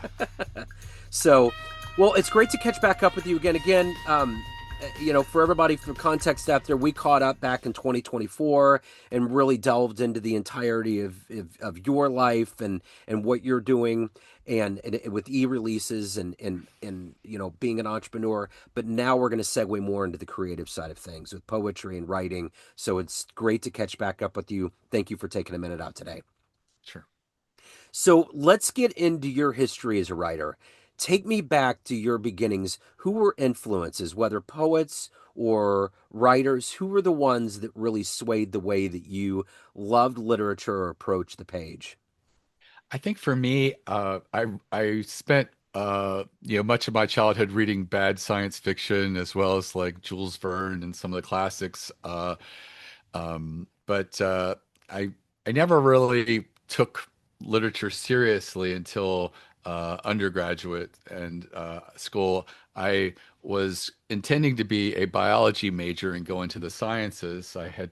Yeah. So, well, it's great to catch back up with you again. For everybody for context out there, we caught up back in 2024 and really delved into the entirety of your life and what you're doing and with e-releases and being an entrepreneur. But now we're going to segue more into the creative side of things with poetry and writing. So it's great to catch back up with you. Thank you for taking a minute out today. Sure. So let's get into your history as a writer. Take me back to your beginnings. Who were influences, whether poets or writers? Who were the ones that really swayed the way that you loved literature or approached the page? I think for me, I spent much of my childhood reading bad science fiction as well as like Jules Verne and some of the classics. But I I never really took literature seriously until undergraduate and school. I was intending to be a biology major and go into the sciences. I had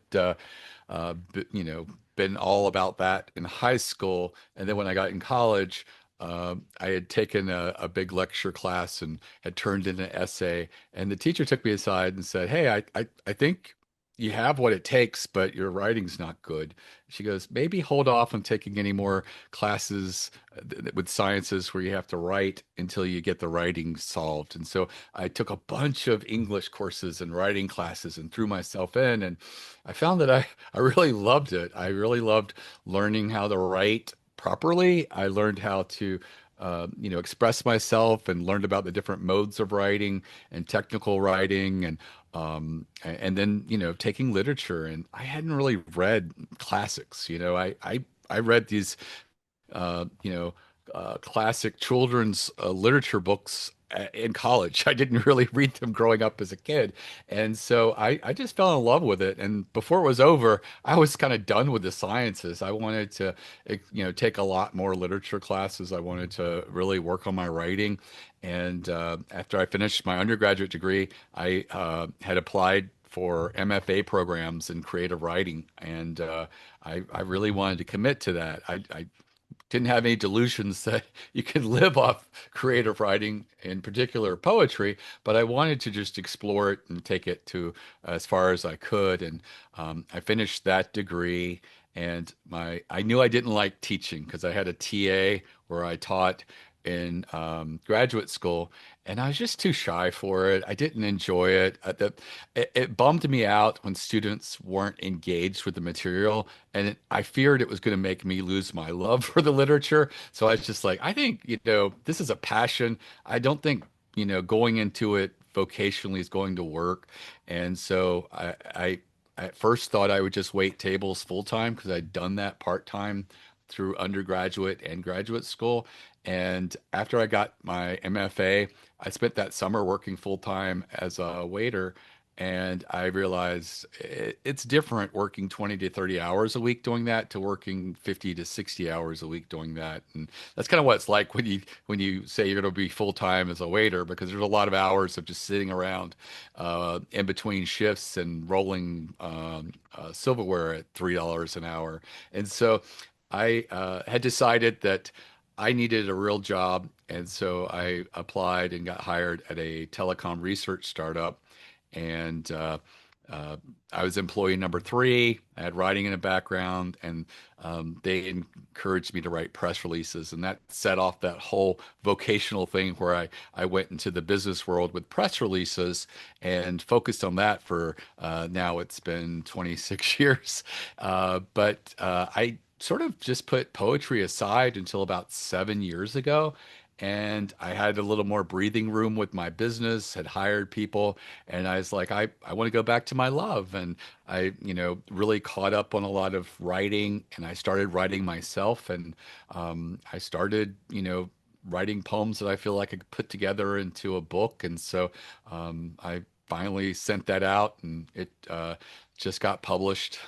been all about that in high school, and then when I got in college. I had taken a big lecture class and had turned in an essay, and the teacher took me aside and said, "Hey, I think you have what it takes, but your writing's not good." She goes, maybe hold off on taking any more classes with sciences where you have to write until you get the writing solved. And so I took a bunch of English courses and writing classes and threw myself in. And I found that I really loved it. I really loved learning how to write properly. I learned how to express myself and learned about the different modes of writing and technical writing and then taking literature, and I hadn't really read classics. I read these classic children's literature books in college. I didn't really read them growing up as a kid. And so I just fell in love with it. And before it was over, I was kind of done with the sciences. I wanted to, take a lot more literature classes. I wanted to really work on my writing. And after I finished my undergraduate degree, I had applied for MFA programs in creative writing, and I really wanted to commit to that. I didn't have any delusions that you can live off creative writing, in particular poetry, but I wanted to just explore it and take it to as far as I could. And I finished that degree, and I knew I didn't like teaching because I had a TA where I taught in graduate school, and I was just too shy for it. I didn't enjoy it. It bummed me out when students weren't engaged with the material, and I feared it was going to make me lose my love for the literature. So I was just like, I think, this is a passion. I don't think, going into it vocationally is going to work. And so I at first thought I would just wait tables full time because I'd done that part time through undergraduate and graduate school. And after I got my MFA, I spent that summer working full time as a waiter. And I realized it's different working 20 to 30 hours a week doing that to working 50 to 60 hours a week doing that. And that's kind of what it's like when you say you're going to be full time as a waiter, because there's a lot of hours of just sitting around in between shifts and rolling silverware at $3 an hour. And so I had decided that I needed a real job, and so I applied and got hired at a telecom research startup. And uh, I was employee number three. I had writing in a background, and they encouraged me to write press releases, and that set off that whole vocational thing where I went into the business world with press releases and focused on that for now it's been 26 years. But I sort of just put poetry aside until about 7 years ago. And I had a little more breathing room with my business, had hired people, and I was like, I want to go back to my love. And I, really caught up on a lot of writing, and I started writing myself. And I started, writing poems that I feel like I could put together into a book. And so I finally sent that out, and it just got published.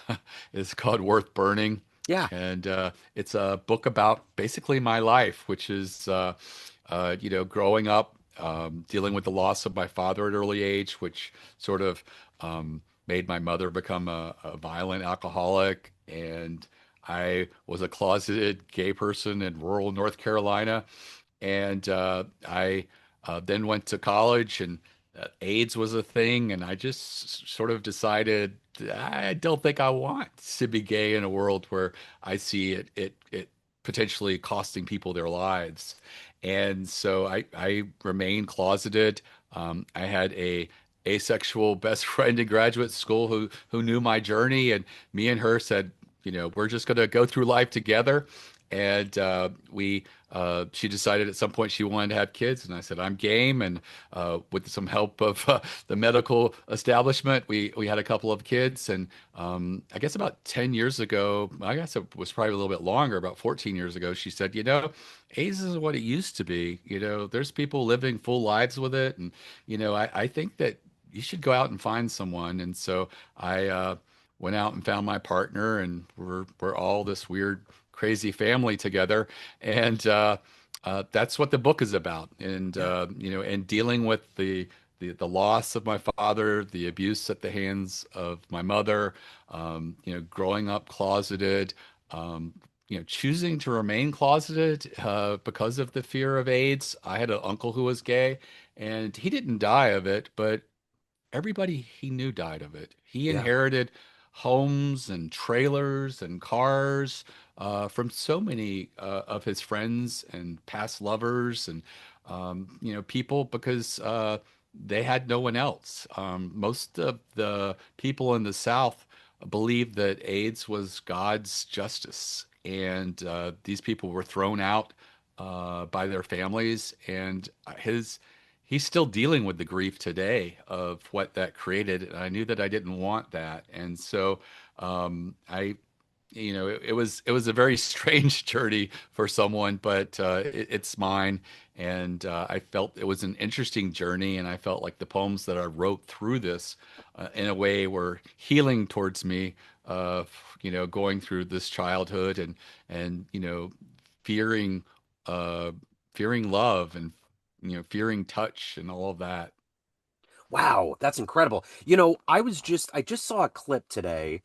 It's called Worth Burning. Yeah. And it's a book about basically my life, which is, growing up, dealing with the loss of my father at an early age, which sort of made my mother become a violent alcoholic. And I was a closeted gay person in rural North Carolina. And I then went to college, and AIDS was a thing, and I just sort of decided I don't think I want to be gay in a world where I see it potentially costing people their lives. And so I remained closeted. I had a asexual best friend in graduate school who knew my journey, and me and her said, we're just going to go through life together. And she decided at some point she wanted to have kids, and I said I'm game. And with some help of the medical establishment, we had a couple of kids. And I guess about 10 years ago, I guess it was probably a little bit longer, about 14 years ago, she said, AIDS isn't what it used to be. There's people living full lives with it, and I think that you should go out and find someone. And so I went out and found my partner, and we're all this weird, crazy family together. And that's what the book is about. And Yeah. and dealing with the loss of my father, the abuse at the hands of my mother, growing up closeted. Choosing to remain closeted because of the fear of AIDS. I had an uncle who was gay, and he didn't die of it, but everybody he knew died of it. He Yeah. inherited homes and trailers and cars from so many of his friends and past lovers and people because they had no one else. Most of the people in the South believed that AIDS was God's justice, and these people were thrown out by their families, and his he's still dealing with the grief today of what that created. And I knew that I didn't want that. And so I it was a very strange journey for someone, but it's mine. And I felt it was an interesting journey, and I felt like the poems that I wrote through this, in a way, were healing towards me. Going through this childhood and fearing, uh, fearing love and fearing touch and all of that. Wow, that's incredible. I just saw a clip today.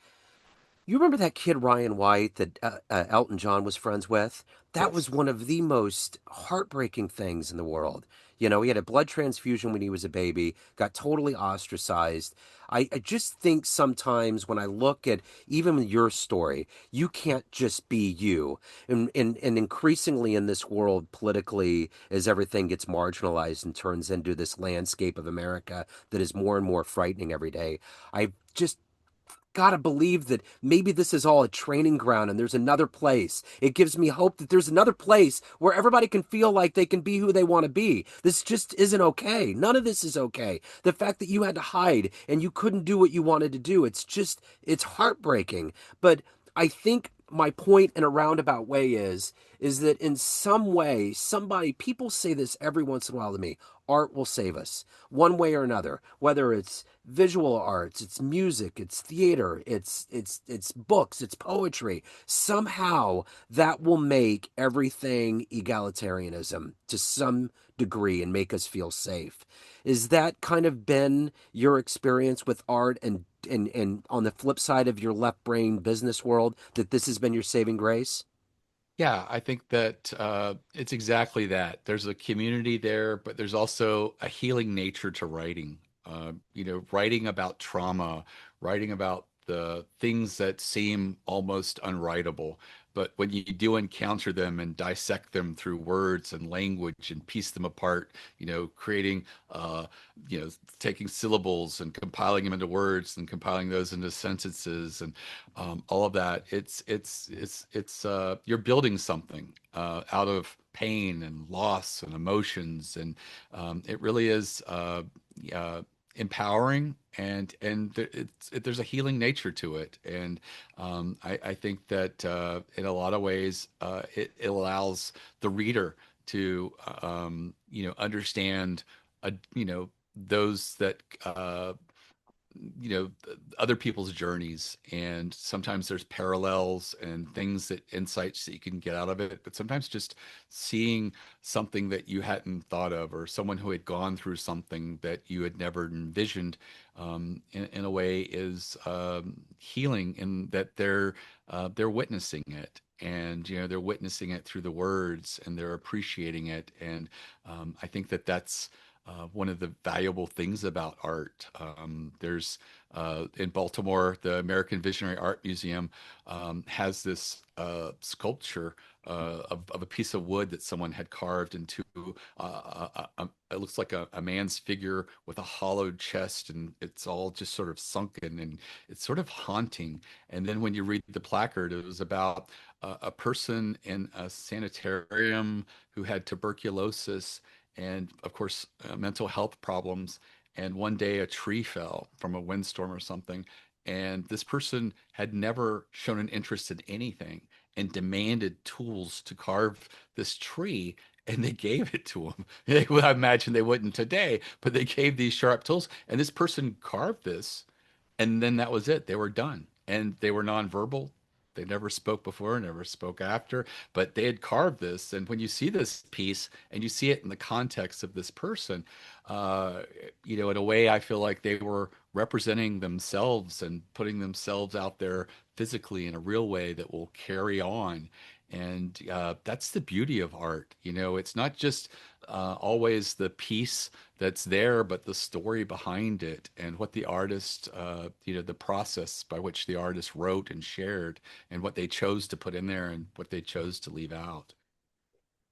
You remember that kid Ryan White that Elton John was friends with? That was Yes. one of the most heartbreaking things in the world. He had a blood transfusion when he was a baby, got totally ostracized. I just think sometimes when I look at even your story, you can't just be you. And increasingly in this world, politically, as everything gets marginalized and turns into this landscape of America that is more and more frightening every day, I just gotta believe that maybe this is all a training ground and there's another place. It gives me hope that there's another place where everybody can feel like they can be who they want to be. This just isn't okay. None of this is okay. The fact that you had to hide and you couldn't do what you wanted to do, it's heartbreaking. But I think my point in a roundabout way is that in some way, people say this every once in a while to me, art will save us one way or another, whether it's visual arts, it's music, it's theater, it's books, it's poetry. Somehow that will make everything egalitarianism to some degree and make us feel safe. Is that kind of been your experience with art and on the flip side of your left brain business world that this has been your saving grace? Yeah, I think that it's exactly that. There's a community there, but there's also a healing nature to writing. Writing about trauma, writing about the things that seem almost unwritable. But when you do encounter them and dissect them through words and language and piece them apart, creating, uh, taking syllables and compiling them into words and compiling those into sentences and all of that. It's you're building something out of pain and loss and emotions, and it really is uh, empowering, and there's a healing nature to it. And I think that in a lot of ways it allows the reader to understand those that other people's journeys, and sometimes there's parallels and things that insights that you can get out of it, but sometimes just seeing something that you hadn't thought of, or someone who had gone through something that you had never envisioned, in a way is healing in that they're witnessing it. and they're witnessing it through the words and they're appreciating it. And I think that that's one of the valuable things about art. There's in Baltimore, the American Visionary Art Museum has this sculpture of a piece of wood that someone had carved into. It looks like a man's figure with a hollowed chest, and it's all just sort of sunken, and it's sort of haunting. And then when you read the placard, it was about a person in a sanitarium who had tuberculosis and, of course, mental health problems. And one day a tree fell from a windstorm or something. And this person had never shown an interest in anything and demanded tools to carve this tree. And they gave it to him. I imagine they wouldn't today, but they gave these sharp tools. And this person carved this, and then that was it. They were done. And they were nonverbal. They never spoke before, never spoke after, but they had carved this. And when you see this piece and you see it in the context of this person, uh, in a way, I feel like they were representing themselves and putting themselves out there physically in a real way that will carry on. And that's the beauty of art. It's not just always the piece that's there, but the story behind it and what the artist, the process by which the artist wrote and shared and what they chose to put in there and what they chose to leave out.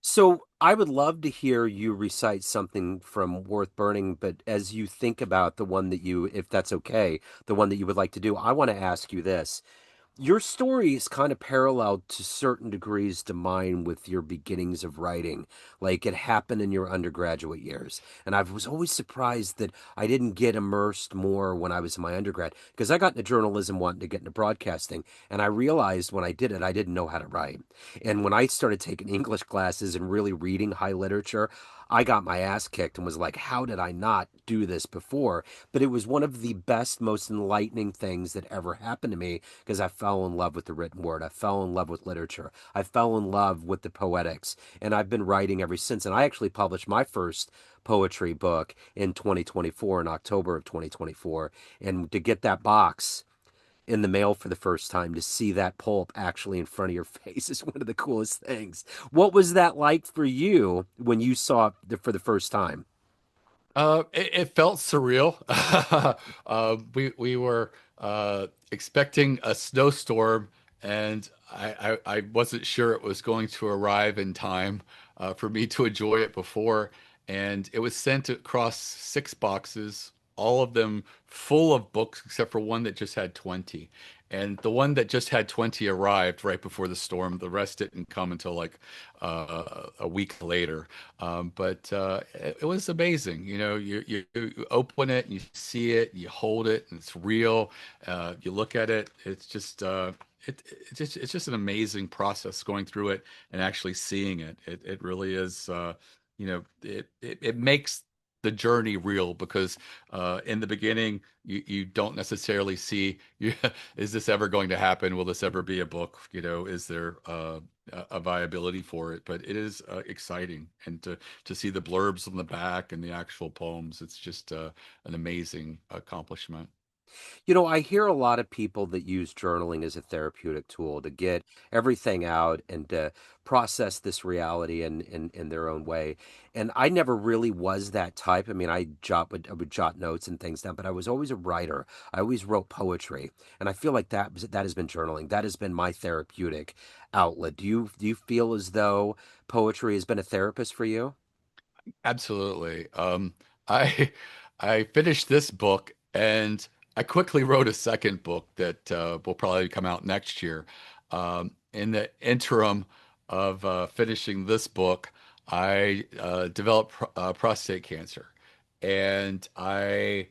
So I would love to hear you recite something from Worth Burning, but as you think about the one that you, if that's okay, the one that you would like to do, I want to ask you this. Your story is kind of parallel to certain degrees to mine with your beginnings of writing. Like it happened in your undergraduate years. And I was always surprised that I didn't get immersed more when I was in my undergrad because I got into journalism wanting to get into broadcasting. And I realized when I did it, I didn't know how to write. And when I started taking English classes and really reading high literature, I got my ass kicked and was like, how did I not do this before? But it was one of the best, most enlightening things that ever happened to me because I fell in love with the written word. I fell in love with literature. I fell in love with the poetics. And I've been writing ever since. And I actually published my first poetry book in 2024, in October of 2024. And to get that box in the mail for the first time, to see that pulp actually in front of your face is one of the coolest things. What was that like for you when you saw it for the first time? It felt surreal. We were expecting a snowstorm, and I wasn't sure it was going to arrive in time for me to enjoy it before. And it was sent across 6 boxes, all of them full of books, except for one that just had 20. And the one that just had 20 arrived right before the storm. The rest didn't come until like a week later. But it was amazing. You open it and you see it, you hold it, and it's real. You look at it, it's just an amazing process going through it and actually seeing it. It really is. It makes the journey real because in the beginning you don't necessarily see is this ever going to happen? Will this ever be a book? Is there a viability for it? But it is exciting, and to see the blurbs on the back and the actual poems, it's just an amazing accomplishment. I hear a lot of people that use journaling as a therapeutic tool to get everything out and to process this reality in their own way. And I never really was that type. I mean, I would jot notes and things down, but I was always a writer. I always wrote poetry, and I feel like that has been journaling. That has been my therapeutic outlet. Do you feel as though poetry has been a therapist for you? Absolutely. I I finished this book and I quickly wrote a second book that will probably come out next year. In the interim of finishing this book, I developed prostate cancer, and I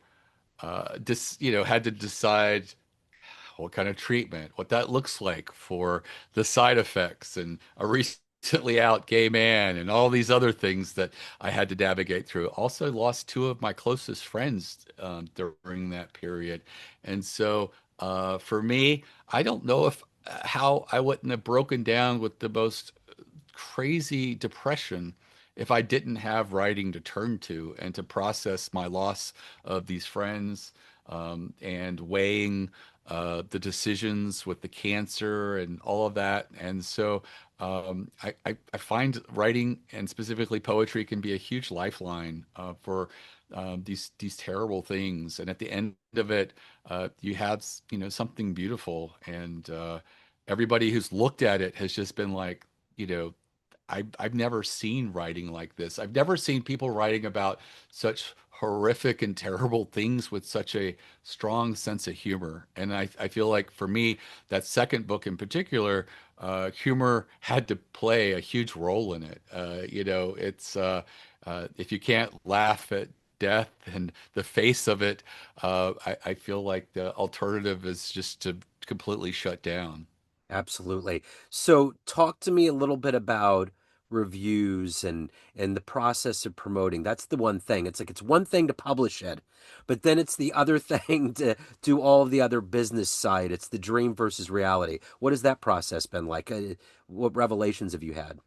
had to decide what kind of treatment, what that looks like for the side effects, and a recently out gay man, and all these other things that I had to navigate through. Also, lost two of my closest friends during that period. And so, for me, I don't know if how I wouldn't have broken down with the most crazy depression if I didn't have writing to turn to and to process my loss of these friends, and weighing the decisions with the cancer and all of that. And so I find writing and specifically poetry can be a huge lifeline for these terrible things. And at the end of it, you have something beautiful, and everybody who's looked at it has just been like, you know, I've never seen writing like this. I've never seen people writing about such horrific and terrible things with such a strong sense of humor. And I feel like for me, that second book in particular, humor had to play a huge role in it. It's if you can't laugh at death and the face of it, I feel like the alternative is just to completely shut down. Absolutely. So talk to me a little bit about reviews and the process of promoting. That's the one thing. It's like it's one thing to publish it, but then it's the other thing to do all of the other business side. It's the dream versus reality. What has that process been like? What revelations have you had?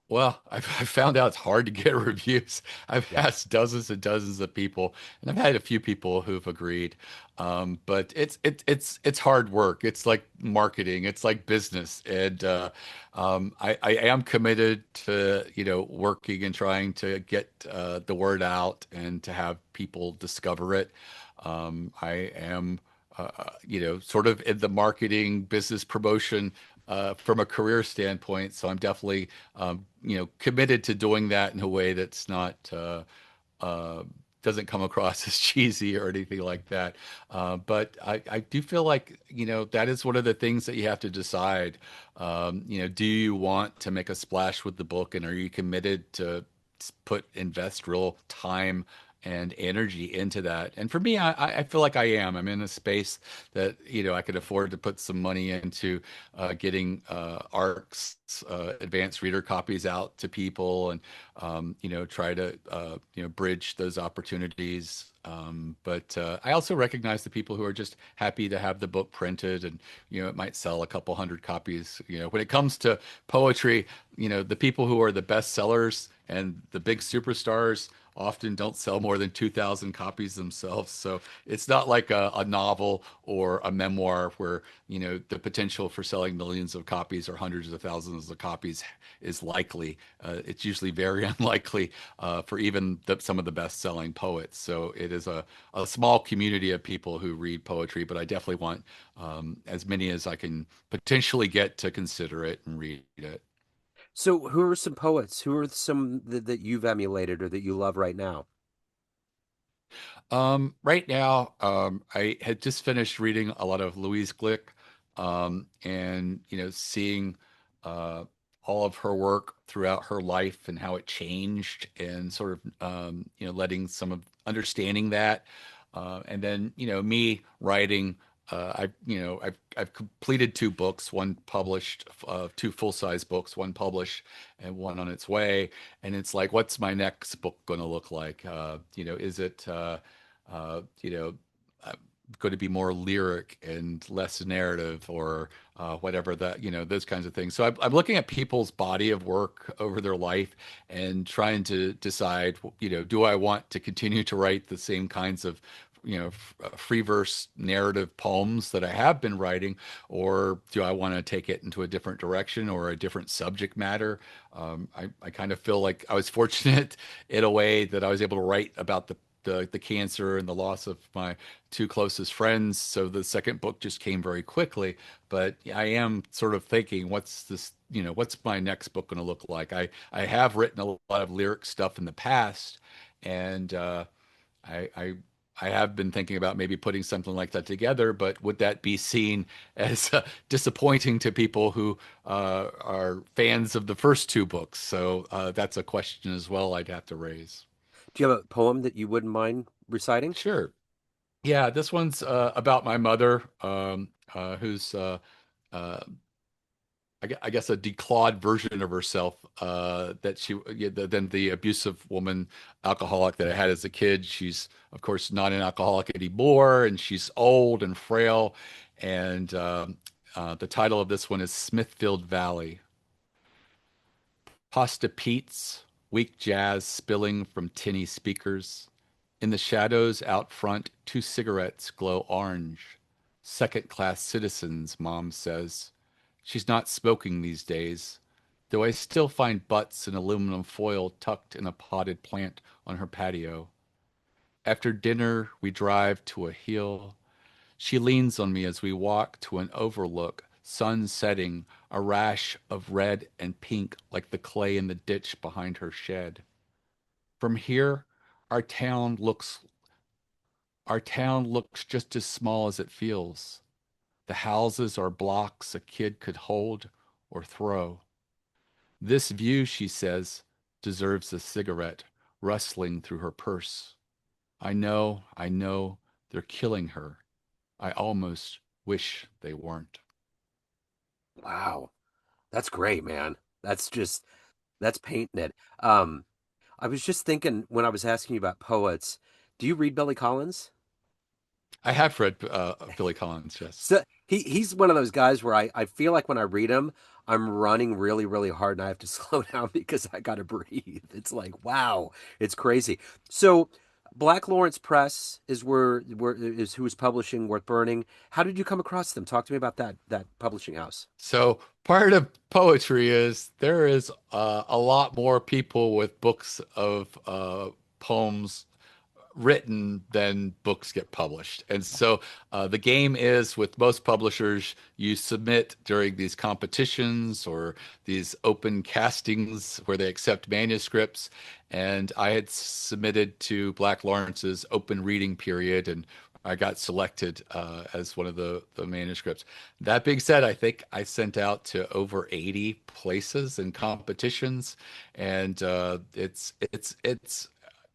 Well, I've found out it's hard to get reviews. I've Yeah. asked dozens and dozens of people, and I've had a few people who've agreed. But it's hard work. It's like marketing. It's like business, and I am committed to working and trying to get the word out and to have people discover it. I am sort of in the marketing business promotion from a career standpoint. So I'm definitely, committed to doing that in a way that's not, uh, doesn't come across as cheesy or anything like that. But I do feel like, that is one of the things that you have to decide. Do you want to make a splash with the book, and are you committed to invest real time and energy into that? And for me, I feel like I am. I'm in a space that, I could afford to put some money into getting ARCs, advanced reader copies out to people, and try to bridge those opportunities. But I also recognize the people who are just happy to have the book printed, and it might sell a couple hundred copies. When it comes to poetry, the people who are the best sellers and the big superstars often don't sell more than 2,000 copies themselves. So it's not like a novel or a memoir where, the potential for selling millions of copies or hundreds of thousands of copies is likely. It's usually very unlikely for even some of the best-selling poets. So it is a small community of people who read poetry, but I definitely want as many as I can potentially get to consider it and read it. So who are some poets? Who are some that you've emulated or that you love right now? Right now, I had just finished reading a lot of Louise Glick, and seeing uh, all of her work throughout her life and how it changed, and sort of letting some of understanding that, and then me writing. I've completed two books, one published, two full-size books, one published and one on its way. And it's like, what's my next book going to look like? Is it uh, you know, uh, going to be more lyric and less narrative, or whatever that, those kinds of things. So I'm looking at people's body of work over their life and trying to decide, do I want to continue to write the same kinds of, free verse narrative poems that I have been writing, or do I want to take it into a different direction or a different subject matter? I kind of feel like I was fortunate in a way that I was able to write about the cancer and the loss of my two closest friends. So the second book just came very quickly. But I am sort of thinking, what's my next book going to look like? I have written a lot of lyric stuff in the past, and I, I I have been thinking about maybe putting something like that together, but would that be seen as disappointing to people who are fans of the first two books? So that's a question as well I'd have to raise. Do you have a poem that you wouldn't mind reciting? Sure. Yeah, this one's about my mother, who's uh, I guess a declawed version of herself, that she yeah, than the abusive woman alcoholic that I had as a kid. She's of course not an alcoholic anymore, and she's old and frail. And the title of this one is Smithfield Valley. Pasta Pete's, weak jazz spilling from tinny speakers. In the shadows out front, two cigarettes glow orange. Second-class citizens, Mom says. She's not smoking these days, though I still find butts in aluminum foil tucked in a potted plant on her patio. After dinner, we drive to a hill. She leans on me as we walk to an overlook, sun setting, a rash of red and pink like the clay in the ditch behind her shed. From here, our town looks our town looks just as small as it feels. The houses are blocks a kid could hold or throw. This view, she says, deserves a cigarette, rustling through her purse. I know, they're killing her. I almost wish they weren't. Wow, that's great, man. That's painting it. Um, I was just thinking when I was asking you about poets, do you read Billy Collins? I have read Billy Collins, yes. So he's one of those guys where I feel like when I read him, I'm running really, really hard and I have to slow down because I gotta breathe. It's like, wow, it's crazy. So Black Lawrence Press is where is who is publishing Worth Burning. How did you come across them? Talk to me about that publishing house. So part of poetry is there is a lot more people with books of poems written than books get published. And so the game is with most publishers, you submit during these competitions or these open castings where they accept manuscripts. And I had submitted to Black Lawrence's open reading period, and I got selected as one of the manuscripts. That being said, I think I sent out to over 80 places and competitions, and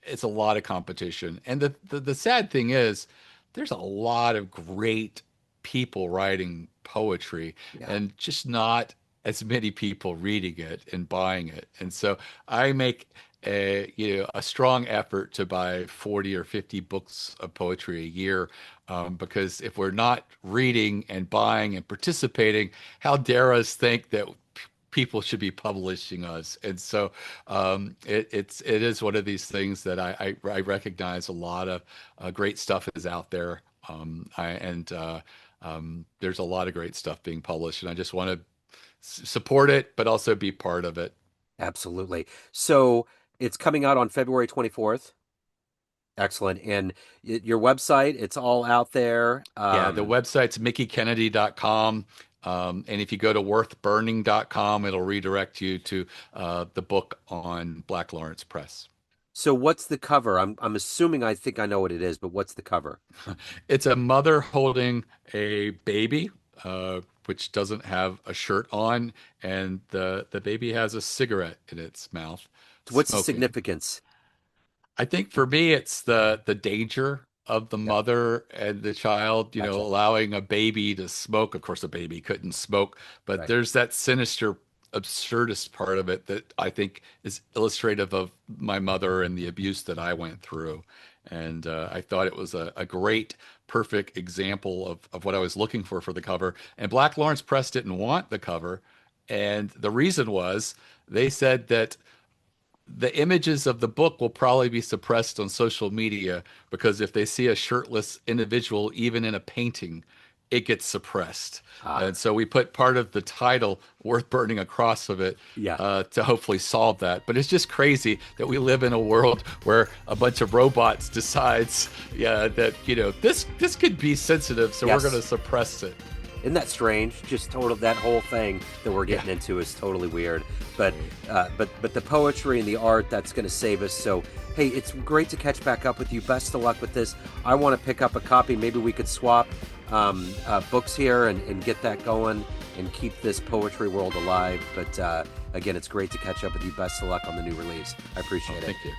it's a lot of competition. And the sad thing is, there's a lot of great people writing poetry Yeah, and just not as many people reading it and buying it. And so I make a strong effort to buy 40 or 50 books of poetry a year, because if we're not reading and buying and participating, how dare us think that people should be publishing us. And so it is one of these things that I recognize a lot of great stuff is out there. There's a lot of great stuff being published, and I just want to support it, but also be part of it. absolutely. So it's coming out on February 24th. Excellent. And your website, it's all out there. Yeah, the website's mickiekennedy.com. And if you go to worthburning.com, it'll redirect you to the book on Black Lawrence Press. So what's the cover? I'm assuming I think I know what it is, but what's the cover? It's a mother holding a baby, which doesn't have a shirt on, and the baby has a cigarette in its mouth, What's the smoking. significance? I think for me, it's the danger of the Yeah, mother and the child, gotcha. allowing a baby to smoke. Of course, a baby couldn't smoke, but Right. there's that sinister, absurdist part of it that I think is illustrative of my mother and the abuse that I went through. And I thought it was a great, perfect example of what I was looking for the cover. And Black Lawrence Press didn't want the cover. And the reason was they said that the images of the book will probably be suppressed on social media because if they see a shirtless individual, even in a painting, it gets suppressed. Ah, And so we put part of the title, Worth Burning, across of it yeah. to hopefully solve that. But it's just crazy that we live in a world where a bunch of robots decides, yeah, that, this could be sensitive, so we're going to Yes. suppress it. Isn't that strange? Just total that whole thing that we're Yeah. getting into is totally weird. But Right. but the poetry and the art that's going to save us. So hey, it's great to catch back up with you. Best of luck with this. I want to pick up a copy. Maybe we could swap books here and get that going and keep this poetry world alive. But again, it's great to catch up with you. Best of luck on the new release. I Oh, appreciate it. thank you.